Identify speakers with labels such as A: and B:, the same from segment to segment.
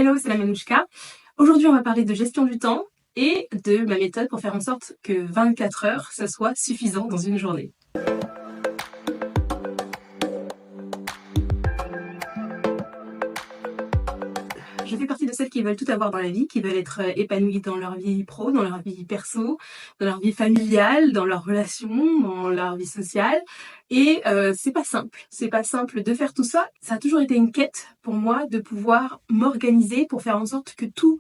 A: Hello, c'est la Manouchka. Aujourd'hui, on va parler de gestion du temps et de ma méthode pour faire en sorte que 24 heures, ça soit suffisant dans une journée. Je fais partie de celles qui veulent tout avoir dans la vie, qui veulent être épanouies dans leur vie pro, dans leur vie perso, dans leur vie familiale, dans leurs relations, dans leur vie sociale. Et c'est pas simple. C'est pas simple de faire tout ça. Ça a toujours été une quête pour moi de pouvoir m'organiser pour faire en sorte que tous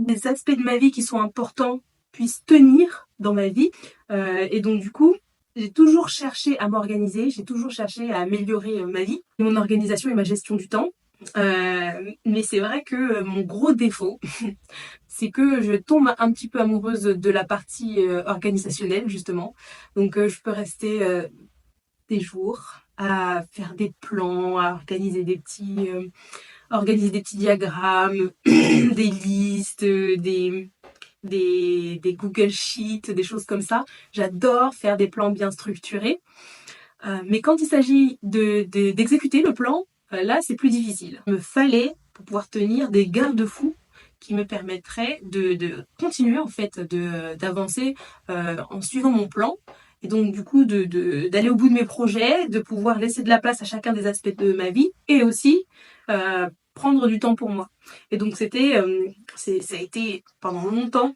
A: les aspects de ma vie qui sont importants puissent tenir dans ma vie. Et donc du coup, j'ai toujours cherché à m'organiser, j'ai toujours cherché à améliorer ma vie, mon organisation et ma gestion du temps. Mais c'est vrai que mon gros défaut, c'est que je tombe un petit peu amoureuse de la partie organisationnelle justement. Donc je peux rester des jours à faire des plans, à organiser des petits diagrammes, des listes, des Google Sheets, des choses comme ça. J'adore faire des plans bien structurés. Mais quand il s'agit d'exécuter le plan, là, c'est plus difficile. Il me fallait, pour pouvoir tenir, des garde-fous qui me permettraient de continuer, en fait, d'avancer en suivant mon plan. Et donc, du coup, d'aller au bout de mes projets, de pouvoir laisser de la place à chacun des aspects de ma vie et aussi prendre du temps pour moi. Et donc, ça a été pendant longtemps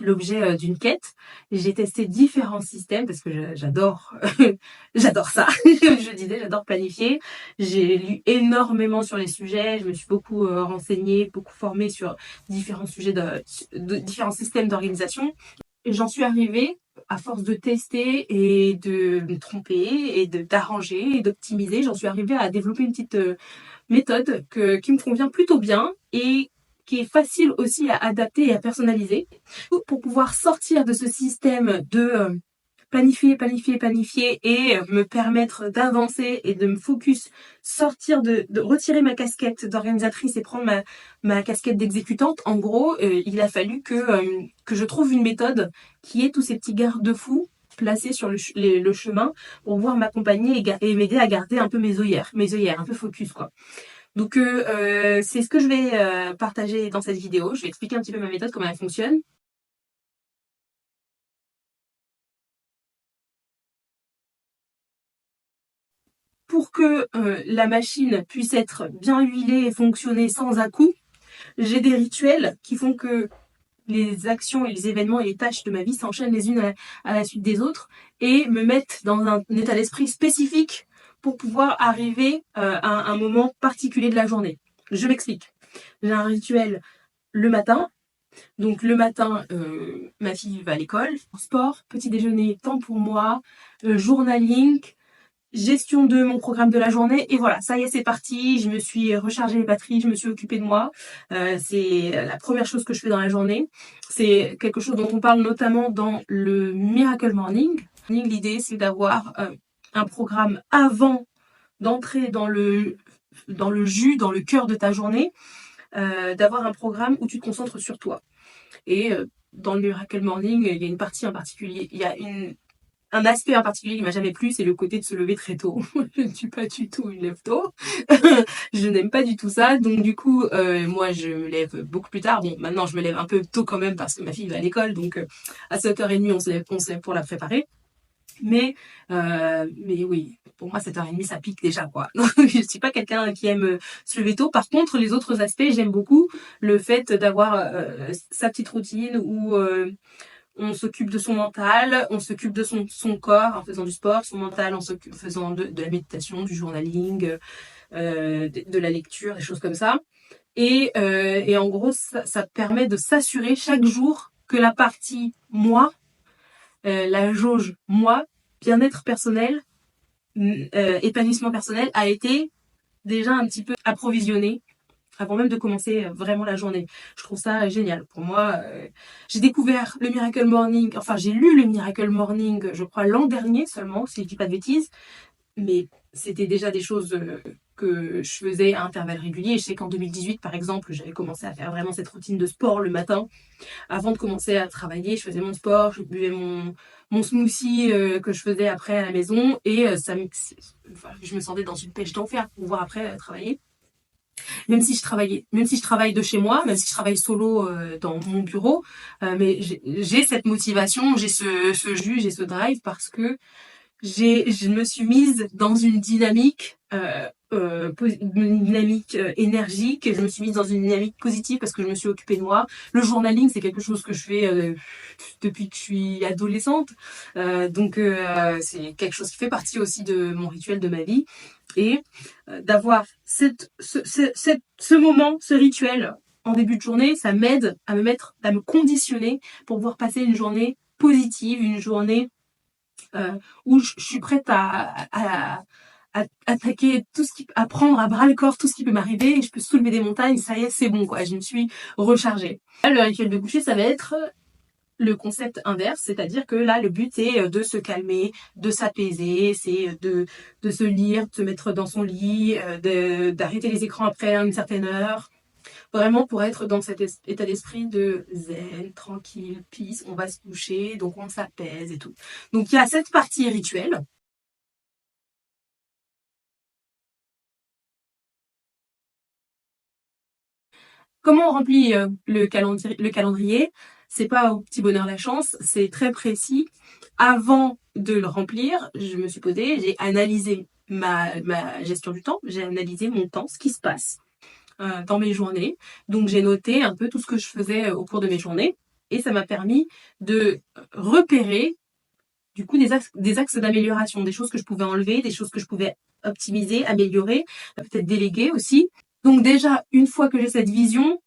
A: l'objet d'une quête. J'ai testé différents systèmes parce que j'adore j'adore ça. Je disais, j'adore planifier. J'ai lu énormément sur les sujets. Je me suis beaucoup renseignée, beaucoup formée sur différents sujets de différents systèmes d'organisation. Et j'en suis arrivée à force de tester et de me tromper et d'arranger et d'optimiser. J'en suis arrivée à développer une petite méthode qui me convient plutôt bien et qui est facile aussi à adapter et à personnaliser pour pouvoir sortir de ce système de planifier et me permettre d'avancer et de me focus, sortir de retirer ma casquette d'organisatrice et prendre ma casquette d'exécutante. En gros, il a fallu que je trouve une méthode qui ait tous ces petits garde-fous placés sur le chemin pour pouvoir m'accompagner et m'aider à garder un peu mes œillères, un peu focus quoi. Donc c'est ce que je vais partager dans cette vidéo. Je vais expliquer un petit peu ma méthode, comment elle fonctionne. Pour que la machine puisse être bien huilée et fonctionner sans à-coups, j'ai des rituels qui font que les actions et les événements et les tâches de ma vie s'enchaînent les unes à la suite des autres et me mettent dans un état d'esprit spécifique pour pouvoir arriver à un moment particulier de la journée. Je m'explique. J'ai un rituel le matin. Donc le matin, ma fille va à l'école, sport, petit déjeuner, temps pour moi, journaling, gestion de mon programme de la journée et voilà, ça y est, c'est parti. Je me suis rechargé les batteries, je me suis occupée de moi. C'est la première chose que je fais dans la journée. C'est quelque chose dont on parle notamment dans le Miracle Morning. L'idée, c'est d'avoir un programme avant d'entrer dans le jus, dans le cœur de ta journée, d'avoir un programme où tu te concentres sur toi. Et dans le Miracle Morning, il y a une partie en particulier, il y a un aspect en particulier qui m'a jamais plu, c'est le côté de se lever très tôt. Je ne suis pas du tout une lève tôt. Je n'aime pas du tout ça. Donc du coup, moi je me lève beaucoup plus tard. Bon, maintenant je me lève un peu tôt quand même parce que ma fille va à l'école. Donc à 7h30, on se lève pour la préparer. Mais oui, pour moi 7h30 ça pique déjà quoi. Je suis pas quelqu'un qui aime se lever tôt. Par contre, les autres aspects, j'aime beaucoup le fait d'avoir sa petite routine où on s'occupe de son mental, on s'occupe de son corps en faisant du sport, son mental en faisant de la méditation, du journaling, de la lecture, des choses comme ça. Et en gros, ça permet de s'assurer chaque jour que la partie moi, la jauge moi, bien-être personnel, épanouissement personnel a été déjà un petit peu approvisionnée avant même de commencer vraiment la journée. Je trouve ça génial. Pour moi, j'ai découvert le Miracle Morning, enfin j'ai lu le Miracle Morning, je crois l'an dernier seulement, si je dis pas de bêtises, mais c'était déjà des choses que je faisais à intervalles réguliers. Je sais qu'en 2018, par exemple, j'avais commencé à faire vraiment cette routine de sport le matin. Avant de commencer à travailler, je faisais mon sport, je buvais mon smoothie que je faisais après à la maison et je me sentais dans une pêche d'enfer pour pouvoir après travailler. même si je travaille de chez moi, même si je travaille solo dans mon bureau, mais j'ai cette motivation, j'ai ce jus, j'ai ce drive parce que je me suis mise dans une dynamique, une dynamique énergique. Je me suis mise dans une dynamique positive parce que je me suis occupée de moi. Le journaling, c'est quelque chose que je fais depuis que je suis adolescente. Donc, c'est quelque chose qui fait partie aussi de mon rituel de ma vie. Et d'avoir ce moment, ce rituel en début de journée, ça m'aide à me conditionner pour pouvoir passer une journée positive, une journée où je suis prête à attaquer tout ce qui, à prendre à bras le corps tout ce qui peut m'arriver et je peux soulever des montagnes. Ça y est, c'est bon, quoi. Je me suis rechargée. Là, le rituel de coucher, ça va être le concept inverse, c'est-à-dire que là, le but est de se calmer, de s'apaiser, c'est de se lire, de se mettre dans son lit, d'arrêter les écrans après une certaine heure. Vraiment pour être dans cet état d'esprit de zen, tranquille, peace, on va se coucher, donc on s'apaise et tout. Donc il y a cette partie rituelle. Comment on remplit le calendrier? C'est pas au petit bonheur la chance, c'est très précis. Avant de le remplir, je me suis posée, j'ai analysé ma gestion du temps, j'ai analysé mon temps, ce qui se passe dans mes journées. Donc j'ai noté un peu tout ce que je faisais au cours de mes journées et ça m'a permis de repérer du coup des axes d'amélioration, des choses que je pouvais enlever, des choses que je pouvais optimiser, améliorer, peut-être déléguer aussi. Donc déjà, une fois que j'ai cette vision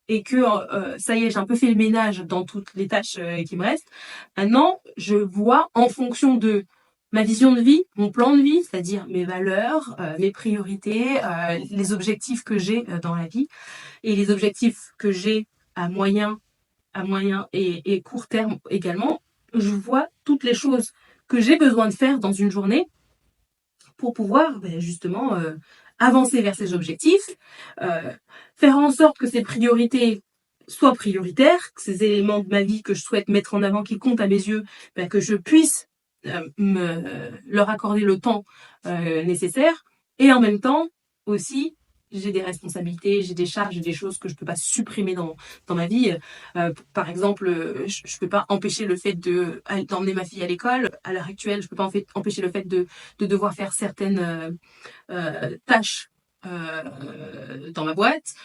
A: et que ça y est, j'ai un peu fait le ménage dans toutes les tâches qui me restent, maintenant, je vois en fonction de ma vision de vie, mon plan de vie, c'est-à-dire mes valeurs, mes priorités, les objectifs que j'ai dans la vie et les objectifs que j'ai à moyen, et court terme également, je vois toutes les choses que j'ai besoin de faire dans une journée pour pouvoir justement avancer vers ces objectifs, euh, faire en sorte que ces priorités soient prioritaires, que ces éléments de ma vie que je souhaite mettre en avant, qui comptent à mes yeux, que je puisse leur accorder le temps nécessaire. Et en même temps aussi, j'ai des responsabilités, j'ai des charges, j'ai des choses que je peux pas supprimer dans ma vie. Par exemple, je peux pas empêcher le fait d'emmener ma fille à l'école. À l'heure actuelle, je peux pas empêcher le fait de devoir faire certaines tâches dans ma boîte.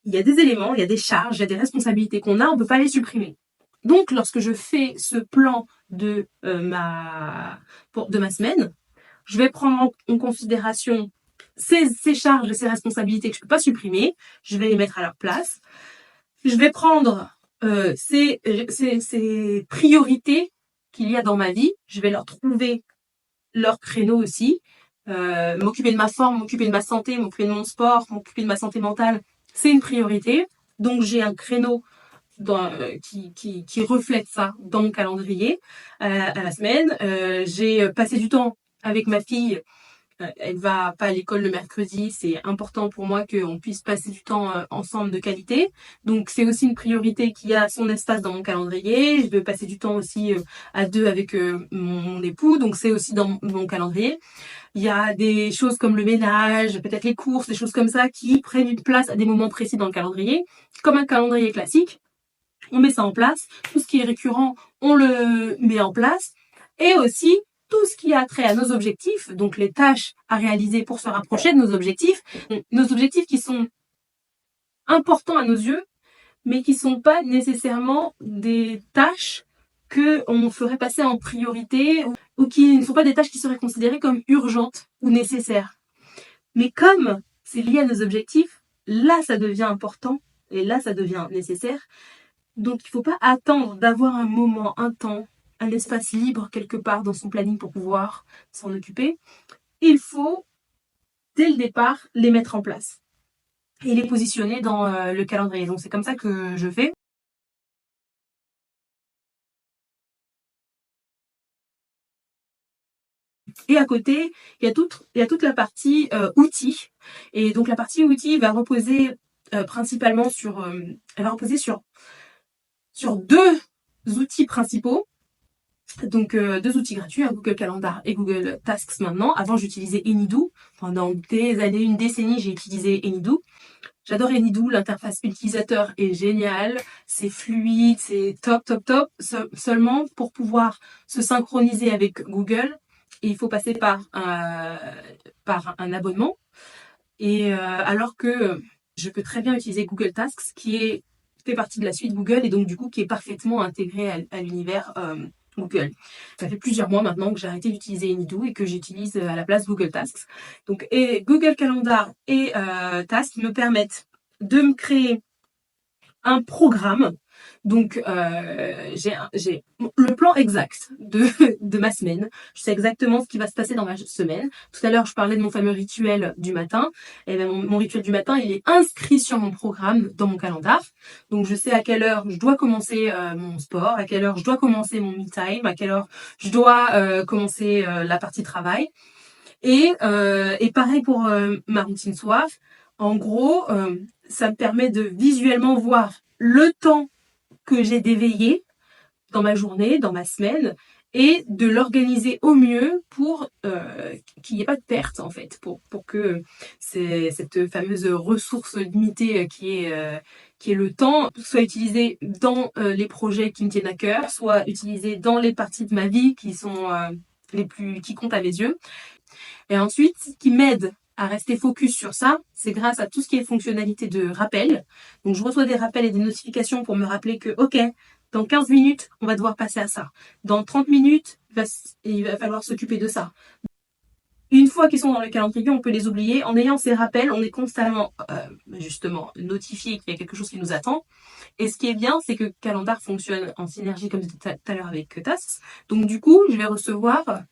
A: Il y a des éléments, il y a des charges, il y a des responsabilités qu'on a, on peut pas les supprimer. Donc, lorsque je fais ce plan de ma semaine, je vais prendre en considération ces charges et ces responsabilités que je peux pas supprimer. Je vais les mettre à leur place. Je vais prendre ces priorités qu'il y a dans ma vie. Je vais leur trouver leur créneau aussi. M'occuper de ma forme, m'occuper de ma santé, m'occuper de mon sport, m'occuper de ma santé mentale, c'est une priorité. Donc j'ai un créneau qui reflète ça dans mon calendrier à la semaine. J'ai passé du temps avec ma fille. Elle va pas à l'école le mercredi. C'est important pour moi qu'on puisse passer du temps ensemble de qualité. Donc c'est aussi une priorité qui a son espace dans mon calendrier. Je veux passer du temps aussi à deux avec mon époux. Donc c'est aussi dans mon calendrier. Il y a des choses comme le ménage, peut-être les courses, des choses comme ça qui prennent une place à des moments précis dans le calendrier. Comme un calendrier classique, on met ça en place. Tout ce qui est récurrent, on le met en place. Et aussi, tout ce qui a trait à nos objectifs, donc les tâches à réaliser pour se rapprocher de nos objectifs qui sont importants à nos yeux, mais qui sont pas nécessairement des tâches que on ferait passer en priorité ou qui ne sont pas des tâches qui seraient considérées comme urgentes ou nécessaires. Mais comme c'est lié à nos objectifs, là ça devient important et là ça devient nécessaire. Donc il ne faut pas attendre d'avoir un moment, un temps, un espace libre quelque part dans son planning pour pouvoir s'en occuper. Il faut, dès le départ, les mettre en place et les positionner dans le calendrier. Donc c'est comme ça que je fais. Et à côté, il y a toute la partie outils. Et donc la partie outils va reposer principalement elle va reposer sur deux outils principaux. Donc deux outils gratuits, Google Calendar et Google Tasks maintenant. Avant j'utilisais Anydo. Pendant des années, une décennie, j'ai utilisé Anydo. J'adore Anydo, l'interface utilisateur est géniale, c'est fluide, c'est top, top, top. Seulement, pour pouvoir se synchroniser avec Google, il faut passer par un abonnement. Et alors que je peux très bien utiliser Google Tasks, fait partie de la suite Google et donc du coup qui est parfaitement intégré à l'univers Google. Ça fait plusieurs mois maintenant que j'ai arrêté d'utiliser Anydo et que j'utilise à la place Google Tasks. Donc et Google Calendar et Tasks me permettent de me créer un programme. Donc j'ai le plan exact de ma semaine. Je sais exactement ce qui va se passer dans ma semaine. Tout à l'heure, je parlais de mon fameux rituel du matin. Et bien, mon rituel du matin, il est inscrit sur mon programme dans mon calendar. Donc je sais à quelle heure je dois commencer mon sport, à quelle heure je dois commencer mon me time, à quelle heure je dois commencer la partie travail. Et pareil pour ma routine soir. En gros, ça me permet de visuellement voir le temps que j'ai d'éveiller dans ma journée, dans ma semaine, et de l'organiser au mieux pour qu'il n'y ait pas de perte en fait, pour que cette fameuse ressource limitée qui est le temps soit utilisée dans les projets qui me tiennent à cœur, soit utilisée dans les parties de ma vie qui sont qui comptent à mes yeux. Et ensuite, ce qui m'aide à rester focus sur ça, c'est grâce à tout ce qui est fonctionnalité de rappel. Donc, je reçois des rappels et des notifications pour me rappeler que, OK, dans 15 minutes, on va devoir passer à ça. Dans 30 minutes, il va falloir s'occuper de ça. Une fois qu'ils sont dans le calendrier, on peut les oublier. En ayant ces rappels, on est constamment, justement, notifié qu'il y a quelque chose qui nous attend. Et ce qui est bien, c'est que Calendar fonctionne en synergie, comme je disais tout à l'heure, avec Tasks. Donc, du coup, je vais recevoir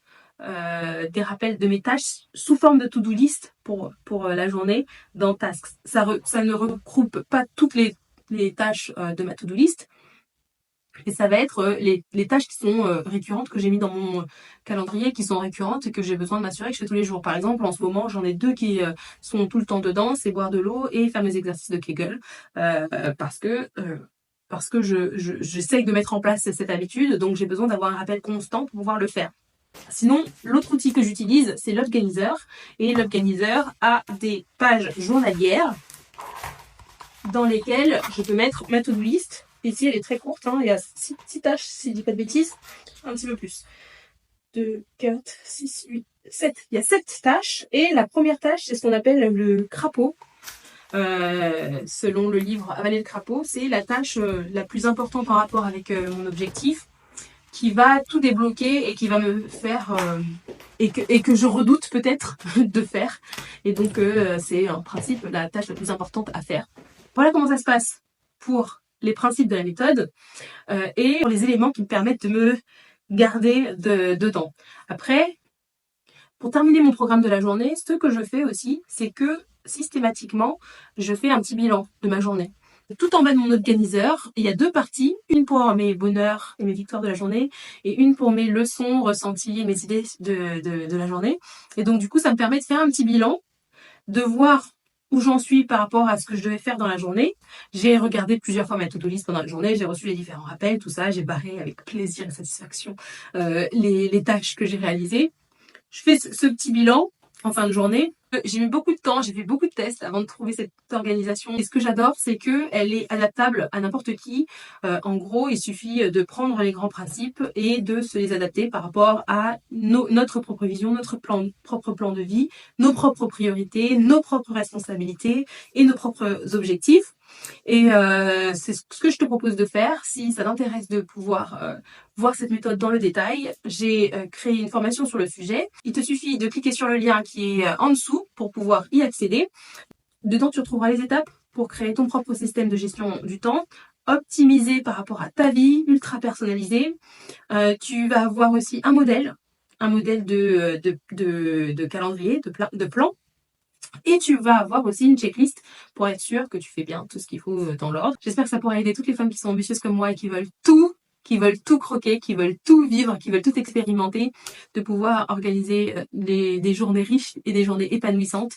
A: des rappels de mes tâches sous forme de to-do list pour la journée dans Tasks. Ça ne regroupe pas toutes les tâches de ma to-do list, et ça va être les tâches qui sont récurrentes que j'ai mis dans mon calendrier, qui sont récurrentes et que j'ai besoin de m'assurer que je fais tous les jours. Par exemple, en ce moment, j'en ai 2 qui sont tout le temps dedans, c'est boire de l'eau et faire mes exercices de Kegel, parce que j'essaye de mettre en place cette habitude, donc j'ai besoin d'avoir un rappel constant pour pouvoir le faire. Sinon, l'autre outil que j'utilise, c'est l'Organizer. Et l'Organizer a des pages journalières dans lesquelles je peux mettre ma to-do list. Ici, elle est très courte, hein. Il y a 6 tâches, si je dis pas de bêtises. Un petit peu plus. 2, 4, 6, 8, 7. Il y a 7 tâches. Et la première tâche, c'est ce qu'on appelle le crapaud. Selon le livre Avaler le crapaud, c'est la tâche la plus importante en rapport avec mon objectif, qui va tout débloquer et qui va me faire et que je redoute peut-être de faire. Et donc c'est en principe la tâche la plus importante à faire. Voilà comment ça se passe pour les principes de la méthode et pour les éléments qui me permettent de me garder dedans. Après, pour terminer mon programme de la journée, ce que je fais aussi, c'est que systématiquement, je fais un petit bilan de ma journée. Tout en bas de mon organiseur, il y a 2 parties, une pour mes bonheurs et mes victoires de la journée et une pour mes leçons, ressentis et mes idées de la journée. Et donc du coup, ça me permet de faire un petit bilan, de voir où j'en suis par rapport à ce que je devais faire dans la journée. J'ai regardé plusieurs fois ma to-do list pendant la journée, j'ai reçu les différents rappels, tout ça, j'ai barré avec plaisir et satisfaction les tâches que j'ai réalisées. Je fais ce petit bilan en fin de journée. J'ai mis beaucoup de temps, j'ai fait beaucoup de tests avant de trouver cette organisation. Et ce que j'adore, c'est que elle est adaptable à n'importe qui. En gros, il suffit de prendre les grands principes et de se les adapter par rapport à notre propre vision, notre propre plan de vie, nos propres priorités, nos propres responsabilités et nos propres objectifs. Et c'est ce que je te propose de faire. Si ça t'intéresse de pouvoir voir cette méthode dans le détail, j'ai créé une formation sur le sujet. Il te suffit de cliquer sur le lien qui est en dessous pour pouvoir y accéder. Dedans, tu retrouveras les étapes pour créer ton propre système de gestion du temps, optimisé par rapport à ta vie, ultra personnalisé. Tu vas avoir aussi un modèle de calendrier, de plan. Et tu vas avoir aussi une checklist pour être sûr que tu fais bien tout ce qu'il faut dans l'ordre. J'espère que ça pourra aider toutes les femmes qui sont ambitieuses comme moi et qui veulent tout croquer, qui veulent tout vivre, qui veulent tout expérimenter, de pouvoir organiser des journées riches et des journées épanouissantes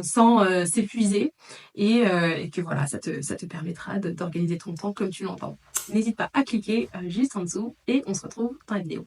A: sans s'épuiser et que voilà, ça te permettra d'organiser ton temps comme tu l'entends. N'hésite pas à cliquer juste en dessous et on se retrouve dans la vidéo.